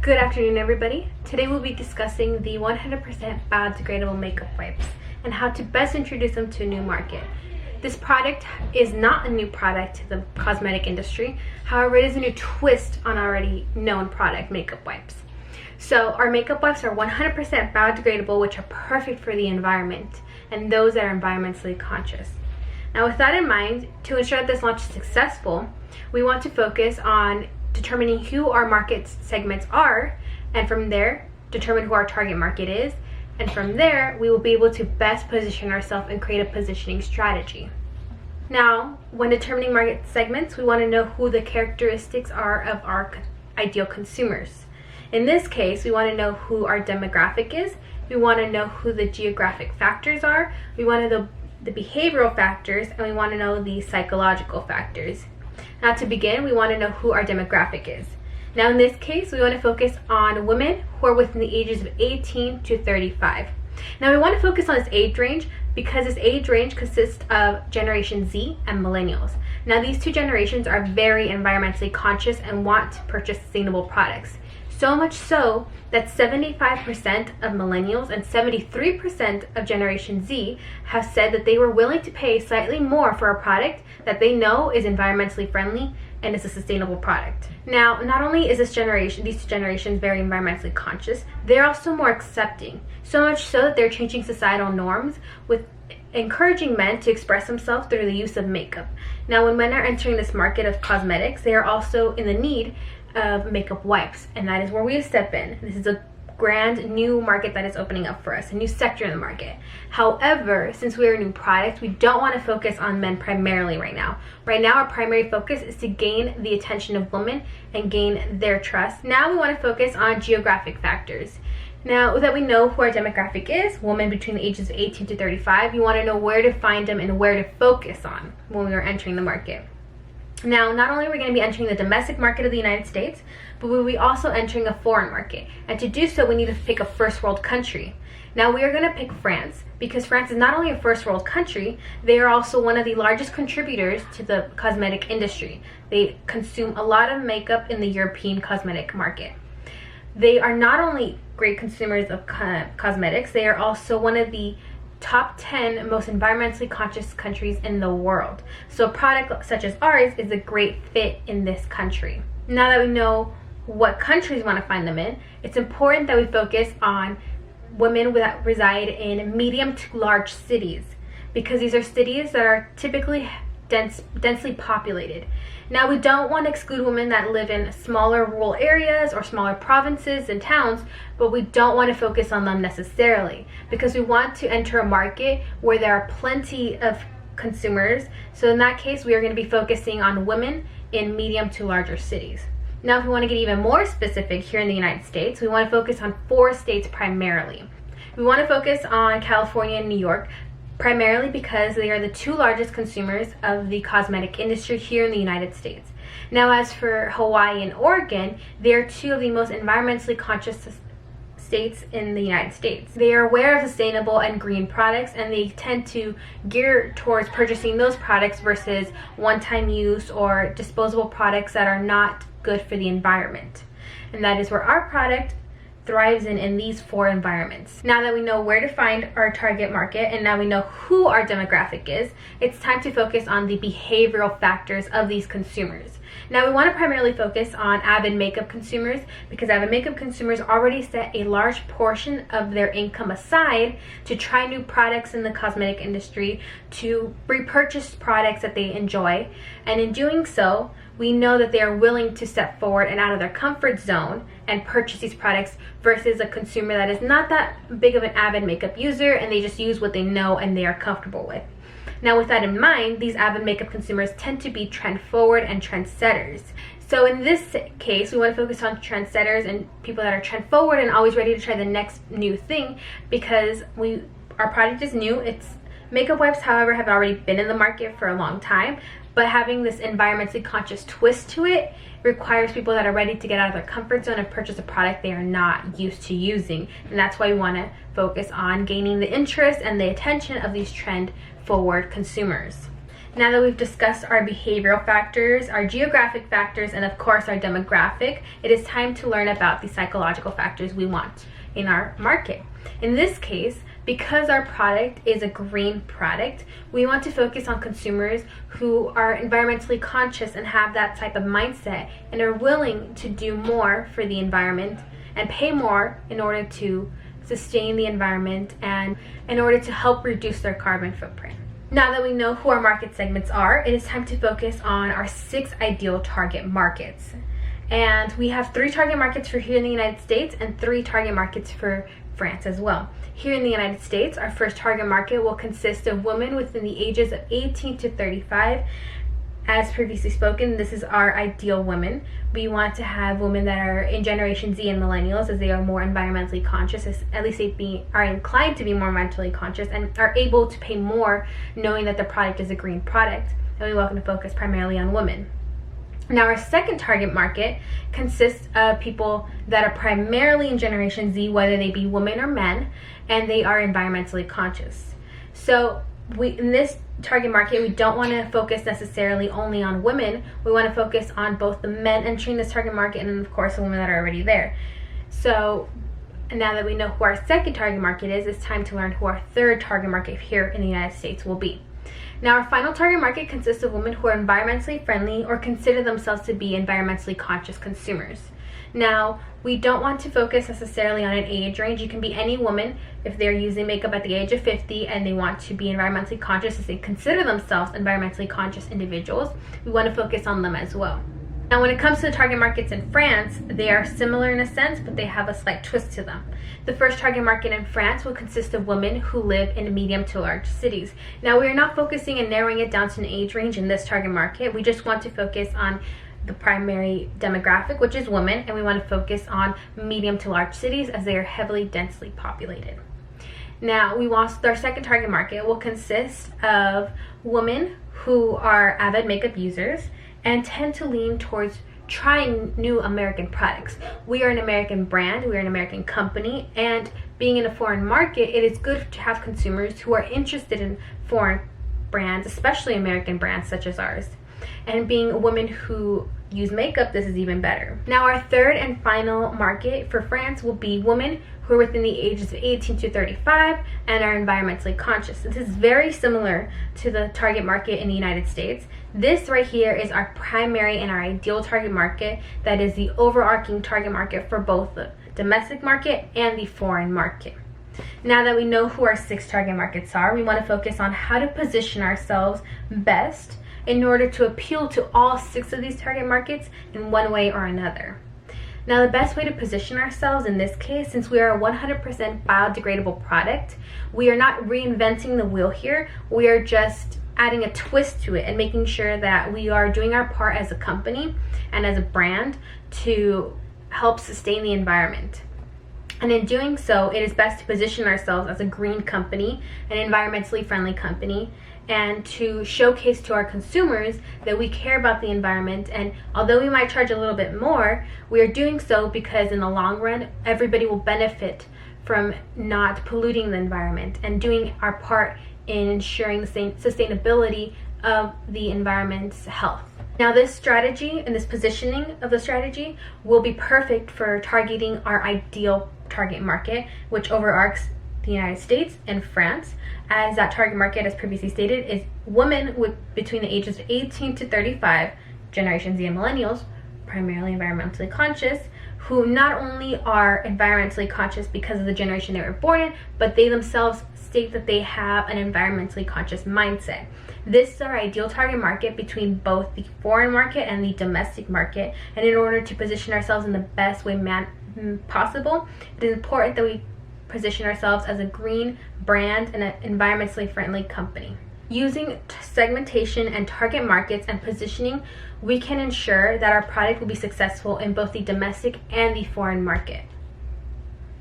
Good afternoon, everybody. Today we'll be discussing the 100% biodegradable makeup wipes and how to best introduce them to a new market. This product is not a new product to the cosmetic industry. However, it is a new twist on already known product, makeup wipes. So our makeup wipes are 100% biodegradable, which are perfect for the environment and those that are environmentally conscious. Now, with that in mind, to ensure that this launch is successful, we want to focus on determining who our market segments are, and from there determine who our target market is, and from there we will be able to best position ourselves and create a positioning strategy. Now, when determining market segments, we want to know who the characteristics are of our ideal consumers. In this case, we want to know who our demographic is, we want to know who the geographic factors are, we want to know the behavioral factors, and we want to know the psychological factors. Now, to begin, we want to know who our demographic is. Now, in this case, we want to focus on women who are within the ages of 18 to 35. Now, we want to focus on this age range because this age range consists of Generation Z and Millennials. Now, these two generations are very environmentally conscious and want to purchase sustainable products. So much so that 75% of millennials and 73% of Generation Z have said that they were willing to pay slightly more for a product that they know is environmentally friendly and is a sustainable product. Now, not only is these two generations very environmentally conscious, they're also more accepting. So much so that they're changing societal norms with encouraging men to express themselves through the use of makeup. Now, when men are entering this market of cosmetics, they are also in the need of makeup wipes, and that is where we step in. This is a brand new market that is opening up for us, a new sector in the market. However, since we're a new product, we don't want to focus on men primarily right now. Right now, our primary focus is to gain the attention of women and gain their trust. Now we want to focus on geographic factors. Now that we know who our demographic is, women between the ages of 18 to 35, you want to know where to find them and where to focus on when we are entering the market. Now, not only are we going to be entering the domestic market of the United States, but we'll be also entering a foreign market. And to do so, we need to pick a first world country. Now, we are going to pick France because France is not only a first world country, they are also one of the largest contributors to the cosmetic industry. They consume a lot of makeup in the European cosmetic market. They are not only great consumers of cosmetics, they are also one of the top 10 most environmentally conscious countries in the world. So a product such as ours is a great fit in this country. Now that we know what countries we want to find them in, it's important that we focus on women that reside in medium to large cities, because these are cities that are typically densely populated. Now, we don't want to exclude women that live in smaller rural areas or smaller provinces and towns, but we don't want to focus on them necessarily because we want to enter a market where there are plenty of consumers. So in that case, we are going to be focusing on women in medium to larger cities. Now, if we want to get even more specific here in the United States, we want to focus on 4 states primarily. We want to focus on California and New York, primarily because they are the 2 largest consumers of the cosmetic industry here in the United States. Now, as for Hawaii and Oregon, they are 2 of the most environmentally conscious states in the United States. They are aware of sustainable and green products, and they tend to gear towards purchasing those products versus one-time use or disposable products that are not good for the environment. And that is where our product thrives in these 4 environments. Now that we know where to find our target market and now we know who our demographic is, it's time to focus on the behavioral factors of these consumers. Now, we want to primarily focus on avid makeup consumers because avid makeup consumers already set a large portion of their income aside to try new products in the cosmetic industry, to repurchase products that they enjoy, and in doing so, we know that they are willing to step forward and out of their comfort zone and purchase these products versus a consumer that is not that big of an avid makeup user and they just use what they know and they are comfortable with. Now, with that in mind, these avid makeup consumers tend to be trend forward and trendsetters. So in this case, we want to focus on trendsetters and people that are trend forward and always ready to try the next new thing because our product is new. Makeup wipes, however, have already been in the market for a long time, but having this environmentally conscious twist to it requires people that are ready to get out of their comfort zone and purchase a product they are not used to using. And that's why we want to focus on gaining the interest and the attention of these trend forward consumers. Now that we've discussed our behavioral factors, our geographic factors, and of course our demographic, it is time to learn about the psychological factors we want in our market. In this case, because our product is a green product, we want to focus on consumers who are environmentally conscious and have that type of mindset and are willing to do more for the environment and pay more in order to sustain the environment and in order to help reduce their carbon footprint. Now that we know who our market segments are, it is time to focus on our 6 ideal target markets. And we have 3 target markets for here in the United States and 3 target markets for France as well. Here in the United States, our first target market will consist of women within the ages of 18 to 35. As previously spoken, this is our ideal women. We want to have women that are in Generation Z and Millennials, as they are more environmentally conscious, at least they are inclined to be more environmentally conscious and are able to pay more knowing that the product is a green product. And we want to focus primarily on women. Now, our second target market consists of people that are primarily in Generation Z, whether they be women or men, and they are environmentally conscious. So in this target market, we don't want to focus necessarily only on women. We want to focus on both the men entering this target market and, of course, the women that are already there. So now that we know who our second target market is, it's time to learn who our third target market here in the United States will be. Now, our final target market consists of women who are environmentally friendly or consider themselves to be environmentally conscious consumers. Now, we don't want to focus necessarily on an age range. You can be any woman if they're using makeup at the age of 50 and they want to be environmentally conscious, as they consider themselves environmentally conscious individuals. We want to focus on them as well. Now, when it comes to the target markets in France, they are similar in a sense, but they have a slight twist to them. The first target market in France will consist of women who live in medium to large cities. Now, we are not focusing and narrowing it down to an age range in this target market. We just want to focus on the primary demographic, which is women, and we want to focus on medium to large cities as they are heavily densely populated. Now, our second target market will consist of women who are avid makeup users and tend to lean towards trying new American products. We are an American brand, we are an American company, and being in a foreign market, it is good to have consumers who are interested in foreign brands, especially American brands such as ours. And being a woman who use makeup, this is even better. Now, our third and final market for France will be women who are within the ages of 18 to 35 and are environmentally conscious. This is very similar to the target market in the United States. This right here is our primary and our ideal target market. That is the overarching target market for both the domestic market and the foreign market. Now that we know who our 6 target markets are, we want to focus on how to position ourselves best in order to appeal to all 6 of these target markets in one way or another. Now, the best way to position ourselves in this case, since we are a 100% biodegradable product, we are not reinventing the wheel here. We are just adding a twist to it and making sure that we are doing our part as a company and as a brand to help sustain the environment. And in doing so, it is best to position ourselves as a green company, an environmentally friendly company, and to showcase to our consumers that we care about the environment. And although we might charge a little bit more, we are doing so because in the long run, everybody will benefit from not polluting the environment and doing our part in ensuring the sustainability of the environment's health. Now, this strategy and this positioning of the strategy will be perfect for targeting our ideal target market, which overarches the United States and France, as that target market, as previously stated, is women between the ages of 18 to 35, Generation Z and Millennials, primarily environmentally conscious, who not only are environmentally conscious because of the generation they were born in, but they themselves state that they have an environmentally conscious mindset. This is our ideal target market between both the foreign market and the domestic market, and in order to position ourselves in the best way possible, it is important that we position ourselves as a green brand and an environmentally friendly company. Using segmentation and target markets and positioning, we can ensure that our product will be successful in both the domestic and the foreign market.